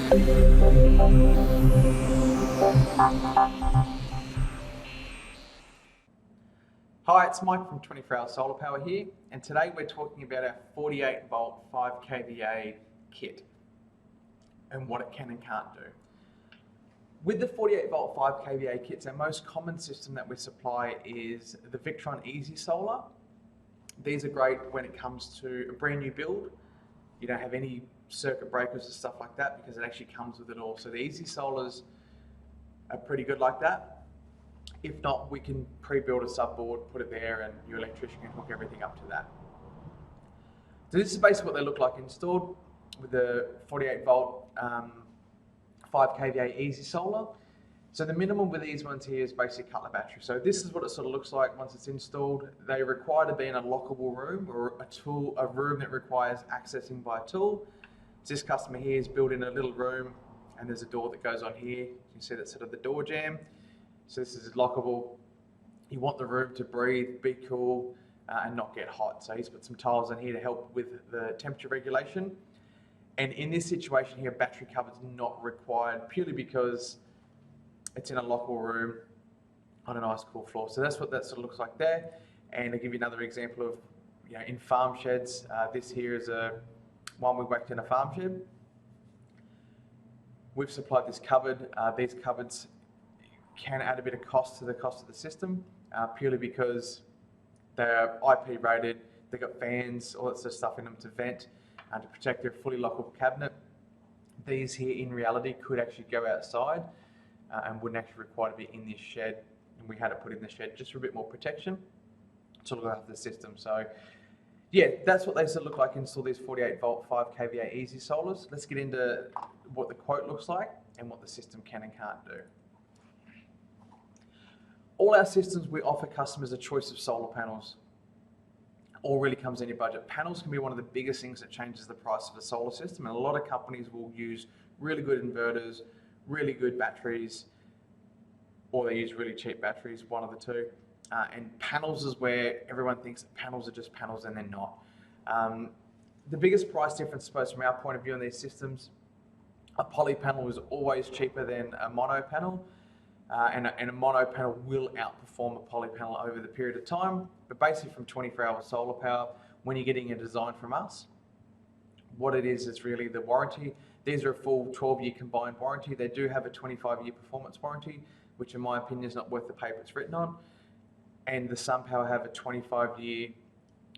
Hi, it's Mike from 24 Hour Solar Power here, and today we're talking about our 48 volt 5 kVA kit and what it can and can't do. With the 48 volt 5 kVA kits, our most common system that we supply is the Victron Easy Solar. These are great when it comes to a brand new build. You don't have any circuit breakers and stuff like that because it actually comes with it all. So the Easy Solars are pretty good like that. If not, we can pre-build a subboard, put it there, and your electrician can hook everything up to that. So this is basically what they look like installed with the 48 volt 5 kVA Easy Solar. So the minimum with these ones here is basically cut the battery. So this is what it sort of looks like once it's installed. They require to be in a lockable room or a room that requires accessing by a tool. So this customer here is built in a little room, and there's a door that goes on here. You can see that's sort of the door jamb. So this is lockable. You want the room to breathe, be cool, and not get hot. So he's put some tiles in here to help with the temperature regulation. And in this situation here, battery cover is not required purely because it's in a lockable room on a nice cool floor. So that's what that sort of looks like there. And I'll give you another example of, in farm sheds. This here is one we whacked in a farm shed. We've supplied this cupboard. These cupboards can add a bit of cost to the cost of the system, purely because they're IP rated, they've got fans, all that sort of stuff in them to vent and to protect their fully lockable cabinet. These here in reality could actually go outside and wouldn't actually require to be in this shed, and we had it put in the shed just for a bit more protection to look after the system. So yeah, that's what they sort of look like install these 48 volt 5 kVA Easy Solars. Let's get into what the quote looks like and what the system can and can't do. All our systems, we offer customers a choice of solar panels. All really comes in your budget. Panels can be one of the biggest things that changes the price of a solar system, and a lot of companies will use really good inverters, really good batteries, or they use really cheap batteries, one of the two. And panels is where everyone thinks that panels are just panels, and they're not. The biggest price difference, I suppose, from our point of view on these systems, a poly panel is always cheaper than a mono panel. And a mono panel will outperform a poly panel over the period of time. But basically from 24 Hour Solar Power, when you're getting a design from us, what it is really the warranty. These are a full 12-year combined warranty. They do have a 25-year performance warranty, which in my opinion is not worth the paper it's written on. And the SunPower have a 25-year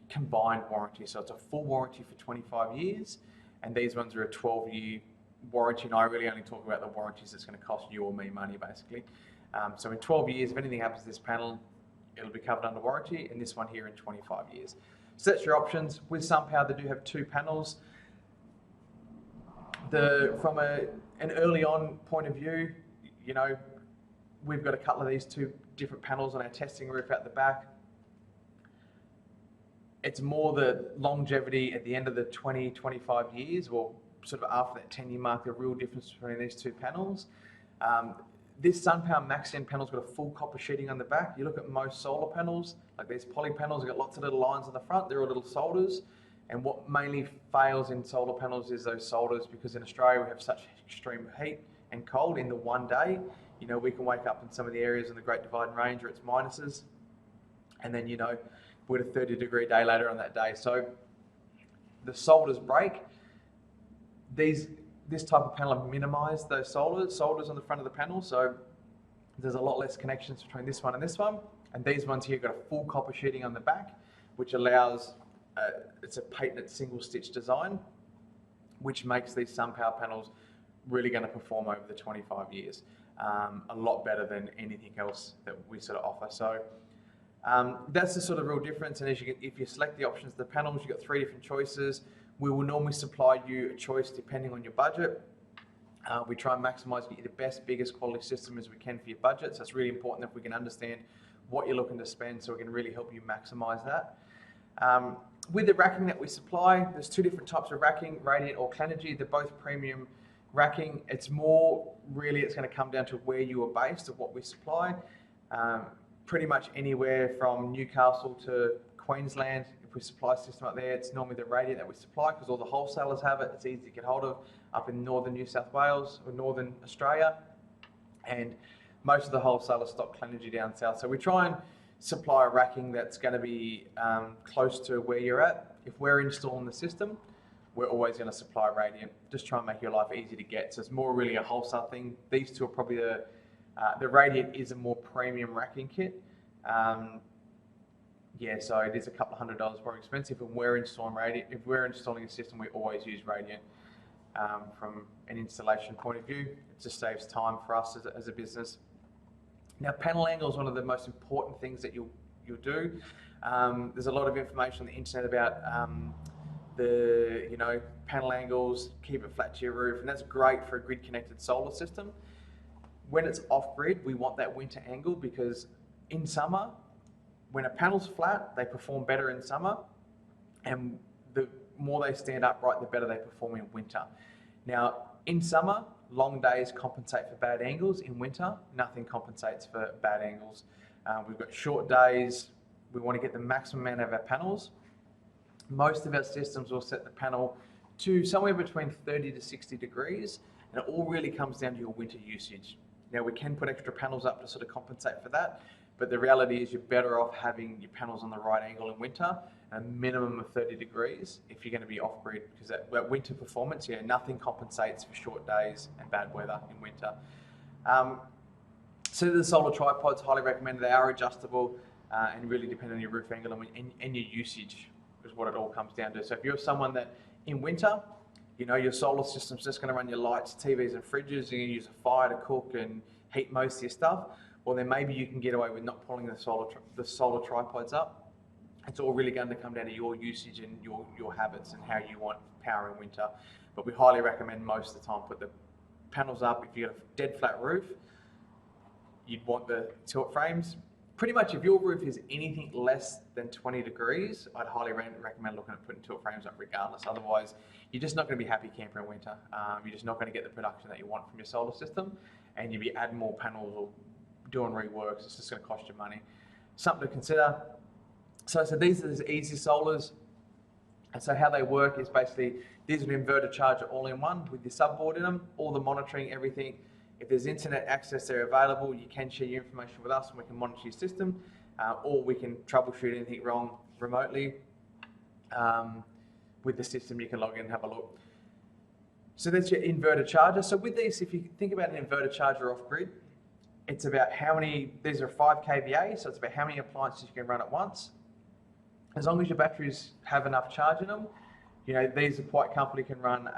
combined warranty. So it's a full warranty for 25 years. And these ones are a 12-year warranty, and I really only talk about the warranties that's going to cost you or me money, basically. So in 12 years, if anything happens to this panel, it'll be covered under warranty, and this one here in 25 years. So that's your options. With SunPower, they do have two panels. From an early on point of view, we've got a couple of these two different panels on our testing roof out the back. It's more the longevity at the end of the 20, 25 years, or sort of after that 10-year mark, the real difference between these two panels. This SunPower Max-End panel's got a full copper sheeting on the back. You look at most solar panels, like these poly panels, they've got lots of little lines on the front. They're all little solders. And what mainly fails in solar panels is those solders, because in Australia we have such extreme heat and cold in the one day. We can wake up in some of the areas in the Great Divide Range where it's minuses, and then we're at a 30-degree day later on that day. So the solders break. This type of panel have minimized those solders on the front of the panel, so there's a lot less connections between this one and this one. And these ones here got a full copper sheeting on the back, which allows, it's a patented single stitch design, which makes these SunPower panels really going to perform over the 25 years. A lot better than anything else that we sort of offer. So that's the sort of real difference. And if you select the options of the panels, you've got three different choices. We will normally supply you a choice depending on your budget. We try and maximise, get you the best, biggest quality system as we can for your budget. So it's really important that we can understand what you're looking to spend, so we can really help you maximise that. With the racking that we supply, there's two different types of racking, Radiant or Clenergy. They're both premium racking. It's going to come down to where you are based of what we supply. Pretty much anywhere from Newcastle to Queensland. If we supply a system up there, it's normally the radiant that we supply because all the wholesalers have it. It's easy to get hold of up in northern New South Wales or northern Australia, and most of the wholesalers stock Clenergy down south. So we try and supply a racking that's going to be close to where you're at. If we're installing the system, we're always going to supply radiant. Just try and make your life easy to get. So it's more really a wholesale thing. These two are probably the radiant is a more premium racking kit. Yeah, so it is a couple of $100 more expensive. If we're installing radiant, if we're installing a system, we always use radiant. From an installation point of view, it just saves time for us as a business. Now, panel angle is one of the most important things that you'll do. There's a lot of information on the internet about the panel angles, keep it flat to your roof, and that's great for a grid connected solar system. When it's off grid, we want that winter angle because in summer, when a panel's flat, they perform better in summer, and the more they stand upright, the better they perform in winter. Now, in summer, long days compensate for bad angles. In winter, nothing compensates for bad angles. We've got short days. We want to get the maximum amount of our panels. Most of our systems will set the panel to somewhere between 30 to 60 degrees, and it all really comes down to your winter usage. Now, we can put extra panels up to sort of compensate for that, but the reality is you're better off having your panels on the right angle in winter, a minimum of 30 degrees if you're going to be off grid, because that winter performance, nothing compensates for short days and bad weather in winter. So the solar tripods, highly recommended. They are adjustable and really depend on your roof angle and your usage is what it all comes down to. So if you're someone that in winter, your solar system's just going to run your lights, TVs and fridges, you're going to use a fire to cook and heat most of your stuff, well then maybe you can get away with not pulling the solar tripods up. It's all really going to come down to your usage and your habits and how you want power in winter. But we highly recommend most of the time put the panels up. If you've got a dead flat roof, you'd want the tilt frames. Pretty much if your roof is anything less than 20 degrees, I'd highly recommend looking at putting tilt frames up regardless. Otherwise, you're just not going to be happy camper in winter. You're just not going to get the production that you want from your solar system, and you'll be adding more panels or doing reworks. It's just going to cost you money. Something to consider. So these are the easy solars. And so how they work is basically, these are an inverter charger all-in-one with your subboard in them, all the monitoring, everything. If there's internet access there available, you can share your information with us and we can monitor your system, or we can troubleshoot anything wrong remotely. With the system, you can log in and have a look. So that's your inverter charger. So with these, if you think about an inverter charger off grid, it's about how many, these are 5 kVA, so it's about how many appliances you can run at once. As long as your batteries have enough charge in them, these are quite comfortable. You can run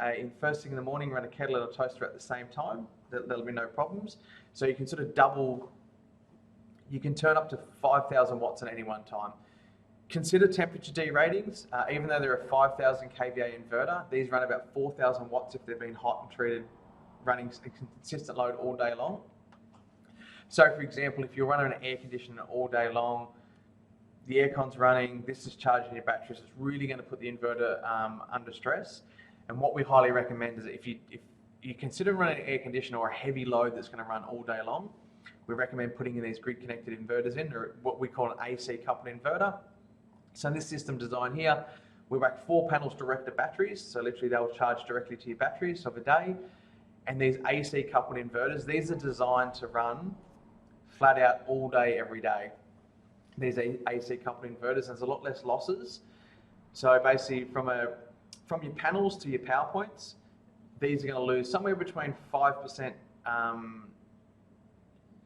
first thing in the morning, run a kettle and a toaster at the same time. There'll be no problems. So you can sort of double, you can turn up to 5,000 watts at any one time. Consider temperature D ratings. Even though they're a 5,000 kVA inverter, these run about 4,000 watts if they've been hot and treated, running a consistent load all day long. So for example, if you're running an air conditioner all day long, the aircon's running, this is charging your batteries, it's really going to put the inverter under stress. And what we highly recommend is that if you consider running an air conditioner or a heavy load that's going to run all day long, we recommend putting in these grid connected inverters in, or what we call an AC coupled inverter. So in this system design here, we rack 4 panels direct to batteries, so literally they'll charge directly to your batteries of a day. And these AC coupled inverters, these are designed to run flat out all day, every day. These AC coupled inverters, there's a lot less losses. So basically from your panels to your power points, these are going to lose somewhere between 5%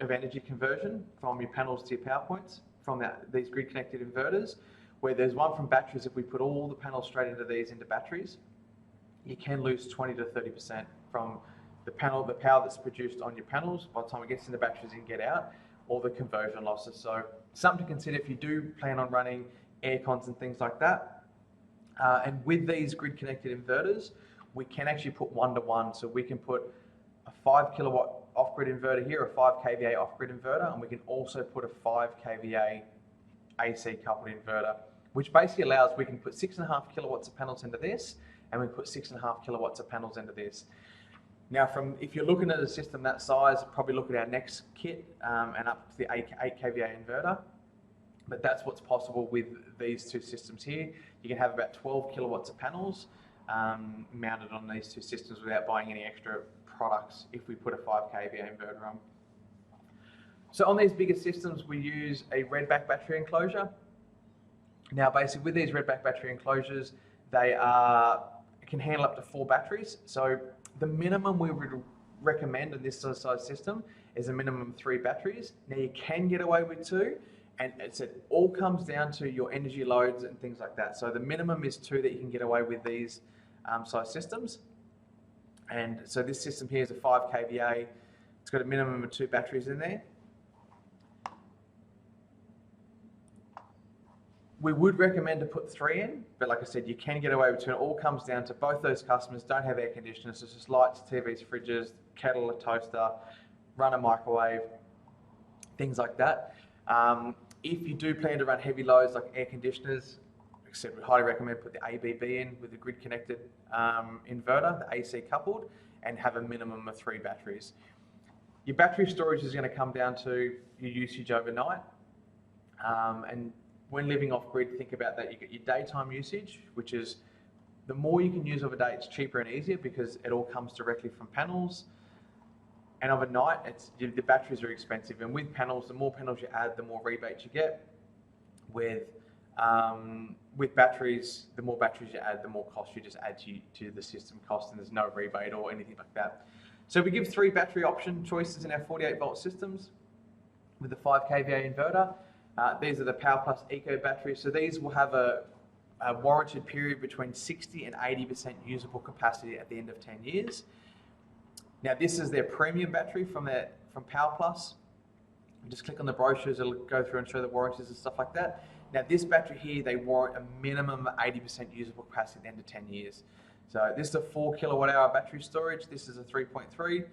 of energy conversion from your panels to your power points from these grid connected inverters. Where there's one from batteries, if we put all the panels straight into batteries, you can lose 20 to 30% from the power that's produced on your panels by the time it gets into batteries and get out, or the conversion losses. So something to consider if you do plan on running air cons and things like that. And with these grid connected inverters, we can actually put 1-to-1. So we can put a 5 kilowatt off-grid inverter here, a 5 kVA off-grid inverter, and we can also put a 5 kVA AC coupled inverter, which basically allows, we can put 6.5 kilowatts of panels into this, and we can put 6.5 kilowatts of panels into this. Now, if you're looking at a system that size, probably look at our next kit and up to the 8 kVA inverter. But that's what's possible with these two systems here. You can have about 12 kilowatts of panels mounted on these two systems without buying any extra products if we put a 5 kVA inverter on. So on these bigger systems, we use a redback battery enclosure. Now basically with these redback battery enclosures, they can handle up to 4 batteries. So the minimum we would recommend in this sort of size system is a minimum of 3 batteries. Now you can get away with 2, and it all comes down to your energy loads and things like that. So the minimum is 2 that you can get away with these size systems. And so this system here is a 5 kVA. It's got a minimum of 2 batteries in there. We would recommend to put 3 in, but like I said, you can get away with 2. It all comes down to both those customers don't have air conditioners. It's just lights, TVs, fridges, kettle, a toaster, run a microwave, things like that. If you do plan to run heavy loads like air conditioners, we highly recommend put the ABB in with the grid connected inverter, the AC coupled, and have a minimum of 3 batteries. Your battery storage is going to come down to your usage overnight. And when living off grid, think about that. You get your daytime usage, which is the more you can use of a day, it's cheaper and easier because it all comes directly from panels. And overnight, the batteries are expensive. And with panels, the more panels you add, the more rebates you get. With batteries, the more batteries you add, the more cost you just add to the system cost, and there's no rebate or anything like that. So we give 3 battery option choices in our 48 volt systems with the 5 kVA inverter. These are the Power Plus Eco batteries. So these will have a warranted period between 60 and 80% usable capacity at the end of 10 years. Now this is their premium battery from Power Plus. Just click on the brochures, it'll go through and show the warranties and stuff like that. Now this battery here, they warrant a minimum of 80% usable capacity at the end of 10 years. So this is a 4 kilowatt hour battery storage, this is a 3.3,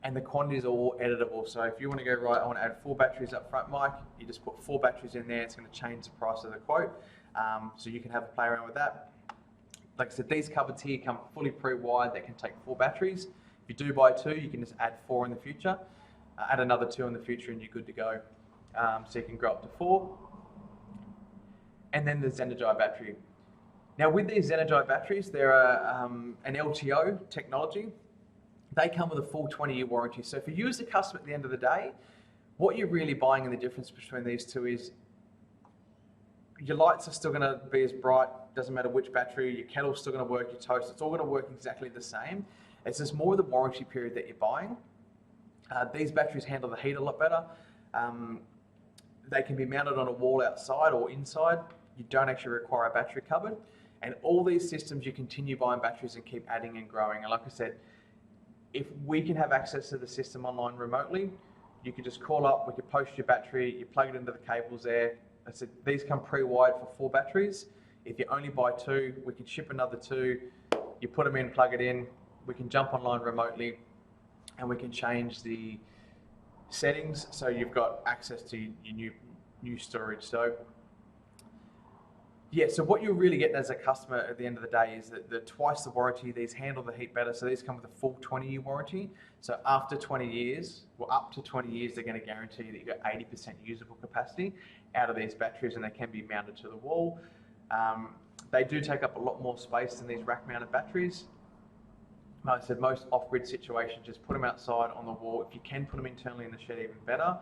and the quantities are all editable. So if you want to go, right, I want to add 4 batteries up front, Mike, you just put 4 batteries in there, it's going to change the price of the quote. So you can have a play around with that. Like I said, these cupboards here come fully pre-wired, they can take 4 batteries. If you do buy 2, you can just add 4 in the future, add another 2 in the future, and you're good to go. So you can grow up to 4. And then the Zenergy battery. Now with these Zenergy batteries, they're an LTO technology. They come with a full 20-year warranty. So for you as a customer at the end of the day, what you're really buying, and the difference between these two is your lights are still going to be as bright, doesn't matter which battery, your kettle's still going to work, your toast, it's all going to work exactly the same. It's just more the warranty period that you're buying. These batteries handle the heat a lot better. They can be mounted on a wall outside or inside. You don't actually require a battery cupboard. And all these systems, you continue buying batteries and keep adding and growing. And like I said, if we can have access to the system online remotely, you can just call up, we can post your battery, you plug it into the cables there. I said, these come pre-wired for 4 batteries. If you only buy 2, we can ship another 2. You put them in, plug it in. We can jump online remotely and we can change the settings so you've got access to your new storage. So yeah, so what you're really getting as a customer at the end of the day is that the twice the warranty, these handle the heat better. So these come with a full 20-year warranty. So after 20 years, well, up to 20 years, they're going to guarantee that you've got 80% usable capacity out of these batteries, and they can be mounted to the wall. They do take up a lot more space than these rack-mounted batteries. Like I said, most off-grid situations, just put them outside on the wall. If you can put them internally in the shed, even better.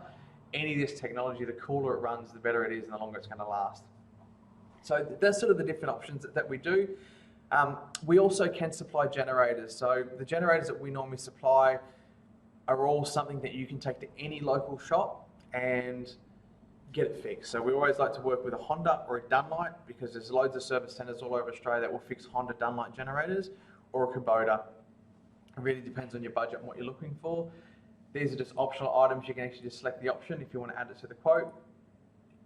Any of this technology, the cooler it runs, the better it is and the longer it's going to last. So that's sort of the different options that we do. We also can supply generators. So the generators that we normally supply are all something that you can take to any local shop and get it fixed. So we always like to work with a Honda or a Dunlite because there's loads of service centres all over Australia that will fix Honda Dunlite generators, or a Kubota. It really depends on your budget and what you're looking for. These are just optional items. You can actually just select the option if you want to add it to the quote.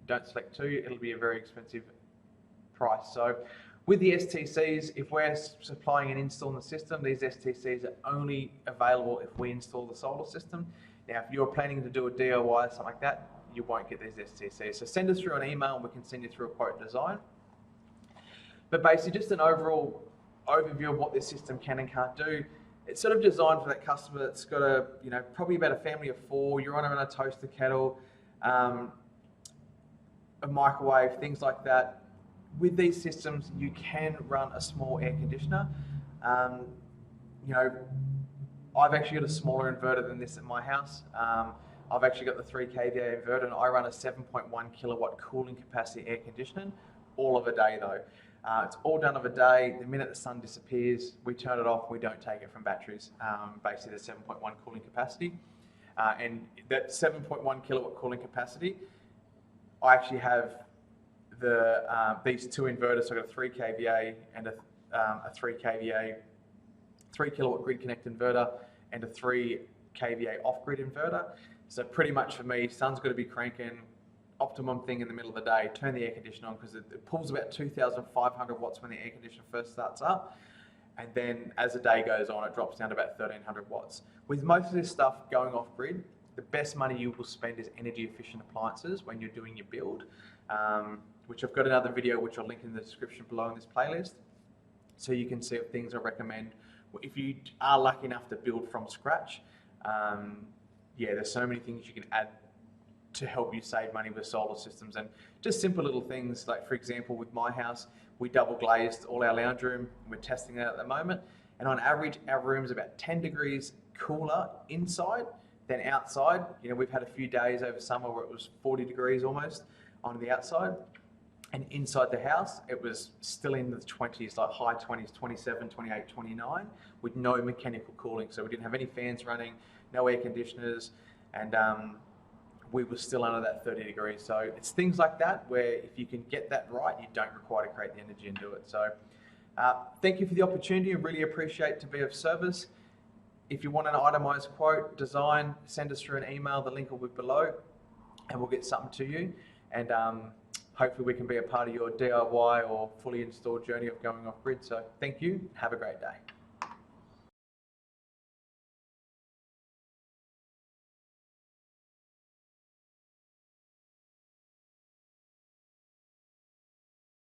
Don't select 2, it'll be a very expensive price. So with the STCs, if we're supplying and installing the system, these STCs are only available if we install the solar system. Now, if you're planning to do a DIY or something like that, you won't get these STCs. So send us through an email and we can send you through a quote design. But basically just an overall overview of what this system can and can't do. It's sort of designed for that customer that's got a, probably about a family of 4, you're on a toaster kettle, a microwave, things like that. With these systems, you can run a small air conditioner. You know, I've actually got a smaller inverter than this at my house. I've actually got the 3 kVA inverter, and I run a 7.1 kilowatt cooling capacity air conditioning all of a day though. It's all done of a day. The minute the sun disappears, we turn it off. We don't take it from batteries. Basically, the 7.1 cooling capacity, and that 7.1 kilowatt cooling capacity, I actually have these two inverters. So I've got a 3 kVA and a 3 kVA, 3 kilowatt grid connect inverter, and a 3 kVA off grid inverter. So pretty much for me, sun's got to be cranking. Optimum thing in the middle of the day, turn the air conditioner on, because it pulls about 2,500 watts when the air conditioner first starts up, and then as the day goes on, it drops down to about 1,300 watts. With most of this stuff going off grid, the best money you will spend is energy efficient appliances when you're doing your build, which I've got another video which I'll link in the description below in this playlist, so you can see what things I recommend if you are lucky enough to build from scratch. Yeah, there's so many things you can add to help you save money with solar systems, and just simple little things like, for example, with my house, we double glazed all our lounge room. We're testing that at the moment, and on average, our room's about 10 degrees cooler inside than outside. You know, we've had a few days over summer where it was 40 degrees almost on the outside, and inside the house, it was still in the 20s, like high 20s, 27, 28, 29, with no mechanical cooling. So we didn't have any fans running, no air conditioners, and we were still under that 30 degrees. So it's things like that where if you can get that right, you don't require to create the energy and do it. So thank you for the opportunity. I really appreciate to be of service. If you want an itemized quote, design, send us through an email. The link will be below, and we'll get something to you. And hopefully we can be a part of your DIY or fully installed journey of going off grid. So thank you. Have a great day.